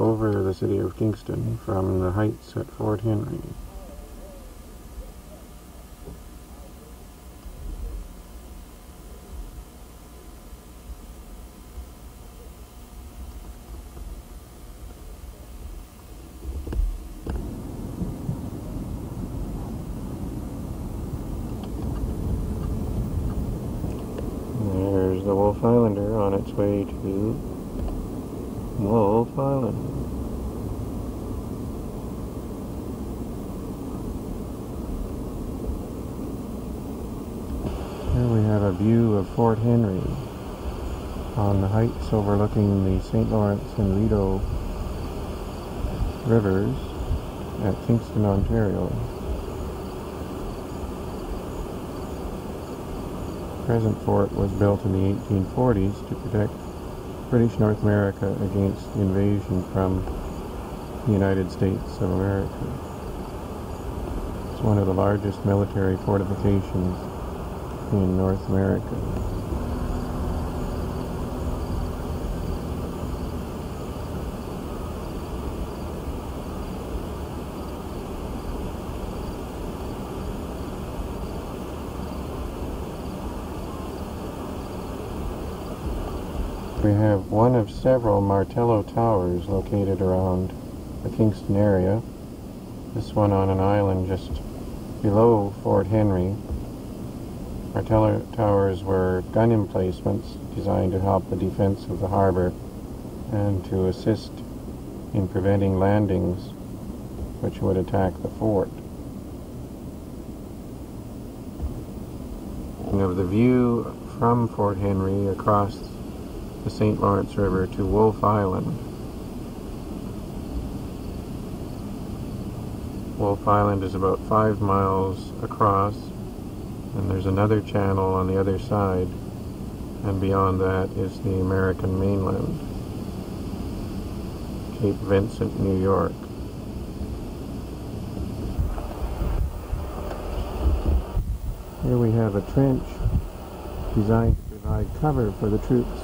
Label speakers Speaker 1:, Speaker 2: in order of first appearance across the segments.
Speaker 1: over the city of Kingston from the heights at Fort Henry. There's the Wolf Islander on its way to Wolf Island. Here we have a view of Fort Henry on the heights overlooking the St. Lawrence and Rideau rivers at Kingston, Ontario. The present fort was built in the 1840s to protect British North America against invasion from the United States of America. It's one of the largest military fortifications in North America. We have one of several Martello towers located around the Kingston area. This one on an island just below Fort Henry. Martello towers were gun emplacements designed to help the defense of the harbor and to assist in preventing landings which would attack the fort. Of the view from Fort Henry across the St. Lawrence River to Wolf Island. Wolf Island is about 5 miles across, and there's another channel on the other side, and beyond that is the American mainland, Cape Vincent, New York. Here we have a trench designed to provide cover for the troops.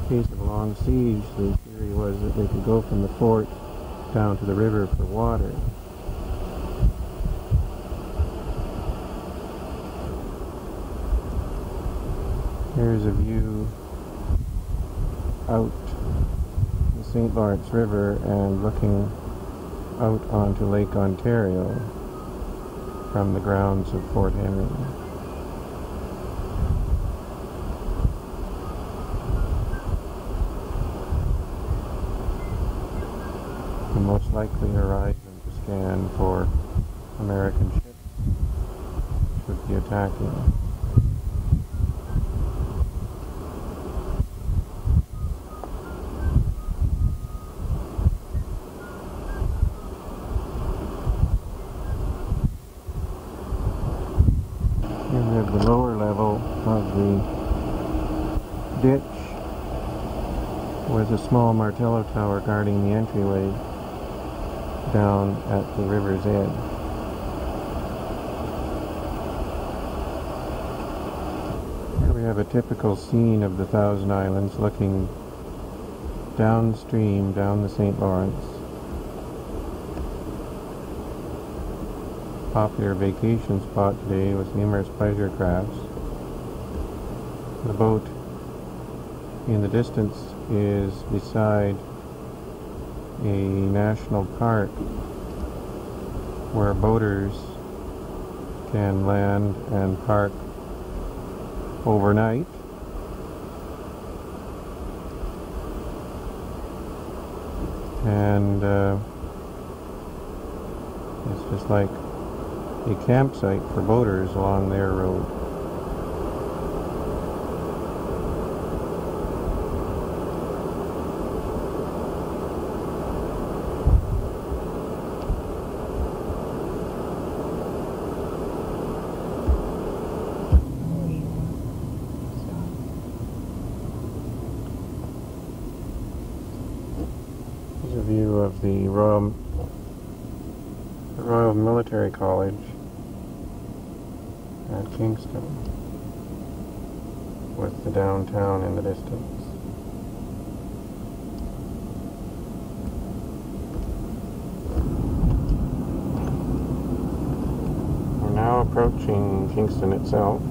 Speaker 1: In case of a long siege, the theory was that they could go from the fort down to the river for water. Here's a view out the St. Lawrence River and looking out onto Lake Ontario from the grounds of Fort Henry. The most likely horizon to scan for American ships which would be attacking. Here we have the lower level of the ditch with a small Martello tower guarding the entryway down at the river's edge. Here we have a typical scene of the Thousand Islands looking downstream down the St. Lawrence. Popular vacation spot today with numerous pleasure crafts. The boat in the distance is beside a national park where boaters can land and park overnight. And it's just like a campsite for boaters along their road. Here's a view of the Royal Military College at Kingston with the downtown in the distance. approaching Kingston itself.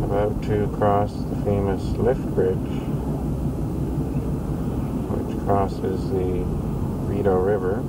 Speaker 1: About to cross the famous lift bridge, which crosses the Rideau River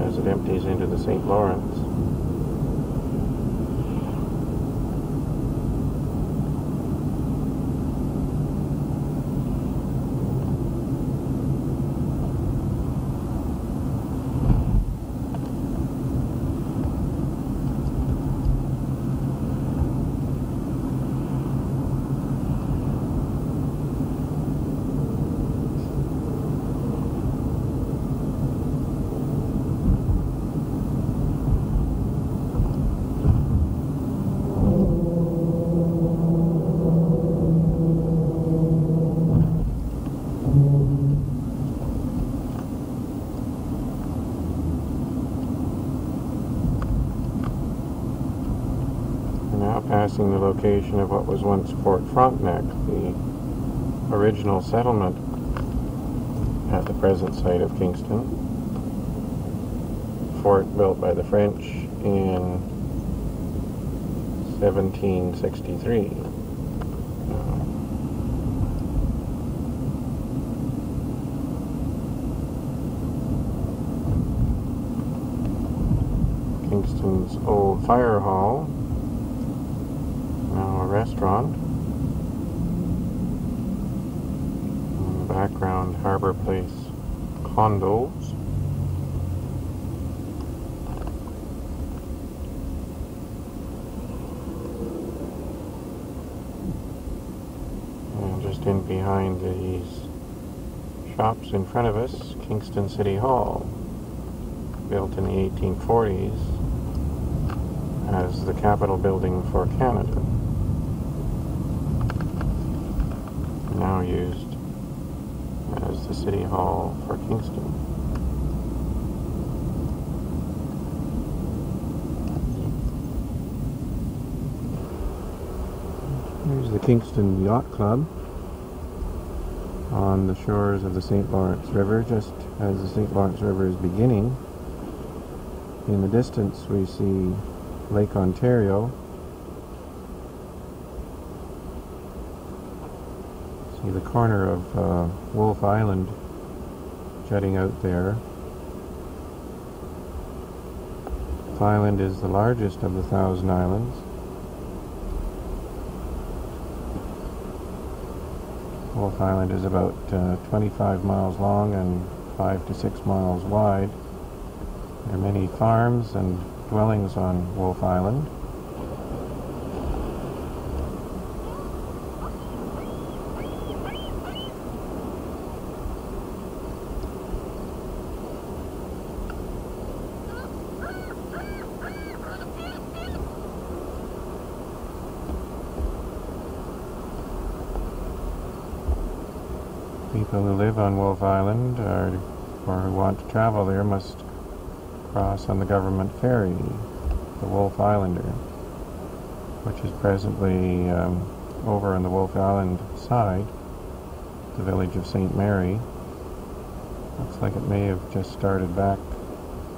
Speaker 1: as it empties into the St. Lawrence. Now passing the location of what was once Fort Frontenac, the original settlement at the present site of Kingston. Fort built by the French in 1763. Kingston's old fire hall, now a restaurant. In the background, Harbor Place condos. And just in behind these shops in front of us, Kingston City Hall, built in the 1840s as the Capitol building for Canada, now used as the City Hall for Kingston. Here's the Kingston Yacht Club on the shores of the St. Lawrence River, just as the St. Lawrence River is beginning. In the distance we see Lake Ontario. See the corner of Wolfe Island jutting out there. Wolfe Island is the largest of the Thousand Islands. Wolfe Island is about 25 miles long and 5 to 6 miles wide. There are many farms and dwellings on Wolfe Island. People who live on Wolfe Island or who want to travel there must cross on the government ferry, the Wolfe Islander, which is presently over on the Wolfe Island side, the village of St. Mary. Looks like it may have just started back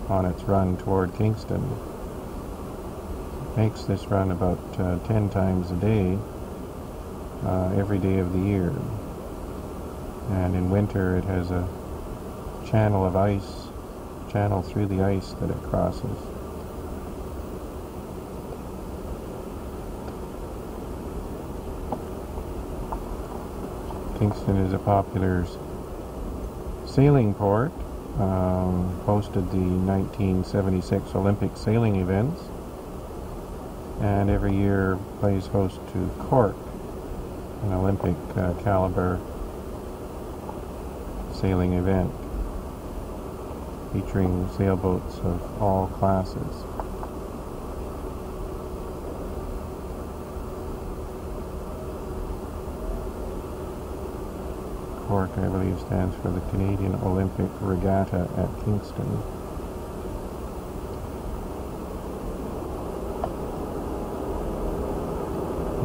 Speaker 1: on its run toward Kingston. It makes this run about 10 times a day, every day of the year. And in winter it has a channel of ice, channel through the ice that it crosses. Kingston is a popular sailing port, hosted the 1976 Olympic sailing events, and every year plays host to Cork, an Olympic caliber sailing event featuring sailboats of all classes. Cork, I believe, stands for the Canadian Olympic Regatta at Kingston.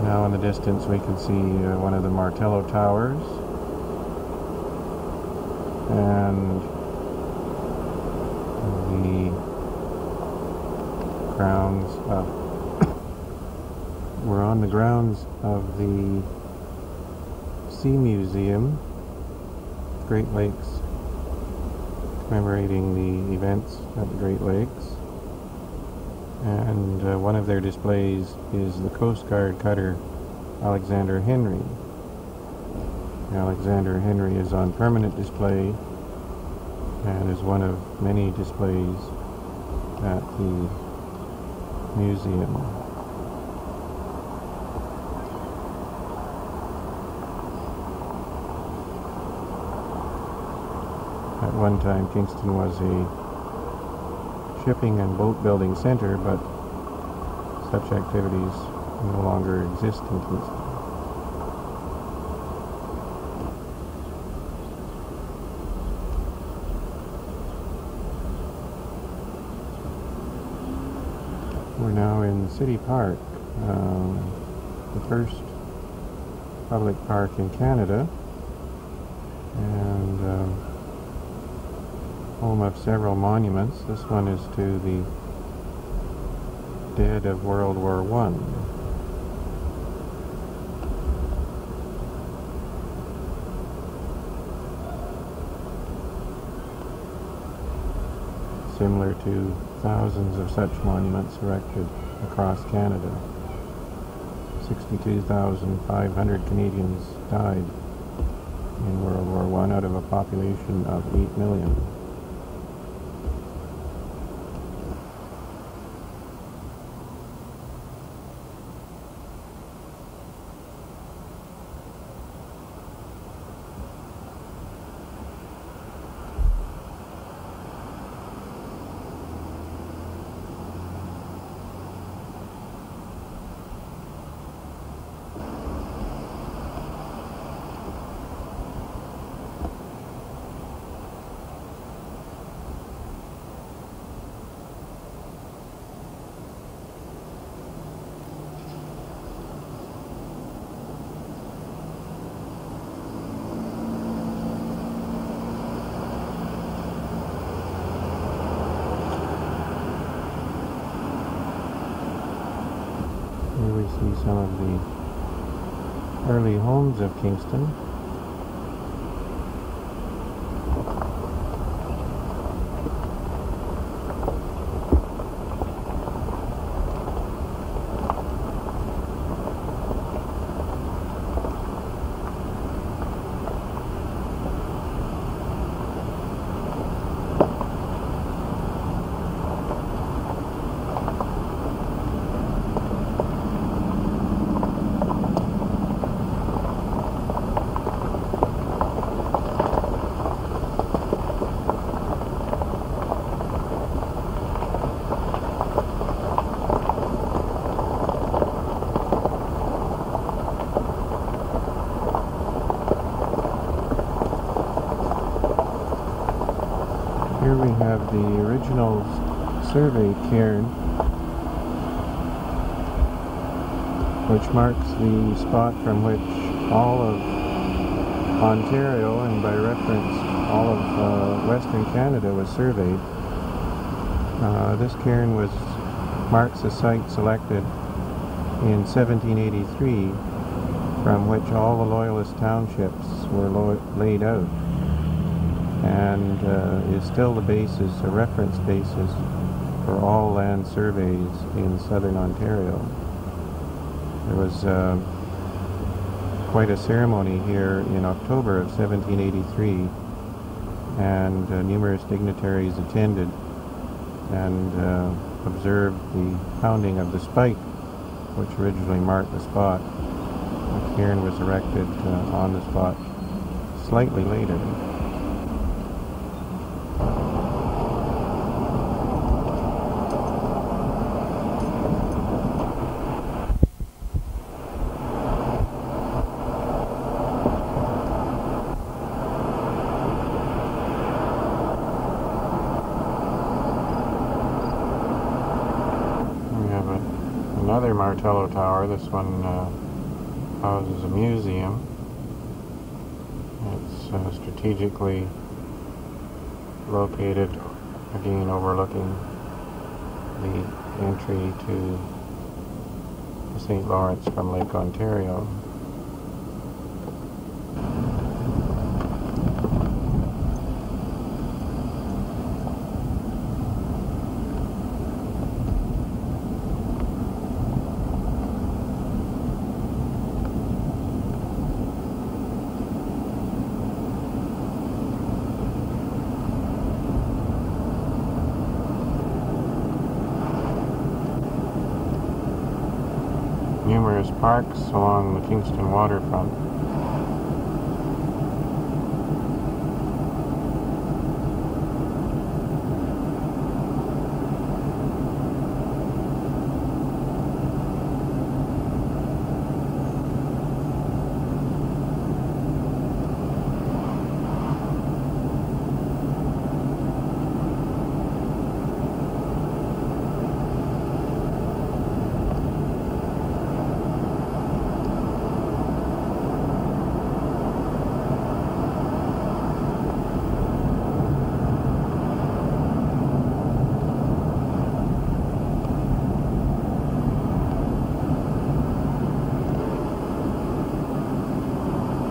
Speaker 1: Now in the distance we can see one of the Martello Towers, and grounds of we're on the grounds of the Sea Museum, Great Lakes, commemorating the events at the Great Lakes. And one of their displays is the Coast Guard cutter Alexander Henry. Alexander Henry is on permanent display and is one of many displays at the museum. At one time, Kingston was a shipping and boat building center, but such activities no longer exist in Kingston. We're now in City Park, the first public park in Canada, and home of several monuments. This one is to the dead of World War I. Similar to thousands of such monuments erected across Canada. 62,500 Canadians died in World War I out of a population of 8 million. Here we see some of the early homes of Kingston. Here we have the original survey cairn, which marks the spot from which all of Ontario, and by reference all of Western Canada, was surveyed. This cairn marks the site selected in 1783 from which all the Loyalist townships were laid out, and is still the basis, a reference basis, for all land surveys in southern Ontario. There was quite a ceremony here in October of 1783, and numerous dignitaries attended and observed the pounding of the spike, which originally marked the spot. The cairn was erected on the spot slightly later. Another Martello Tower. This one houses a museum. It's strategically located, again overlooking the entry to the St. Lawrence from Lake Ontario. Numerous parks along the Kingston waterfront.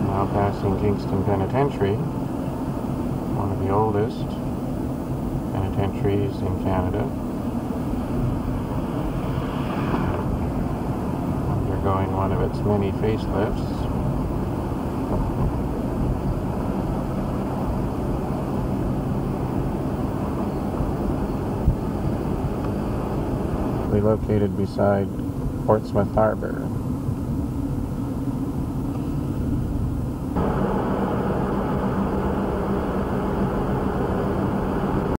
Speaker 1: Now passing Kingston Penitentiary, one of the oldest penitentiaries in Canada, undergoing one of its many facelifts. Located beside Portsmouth Harbor.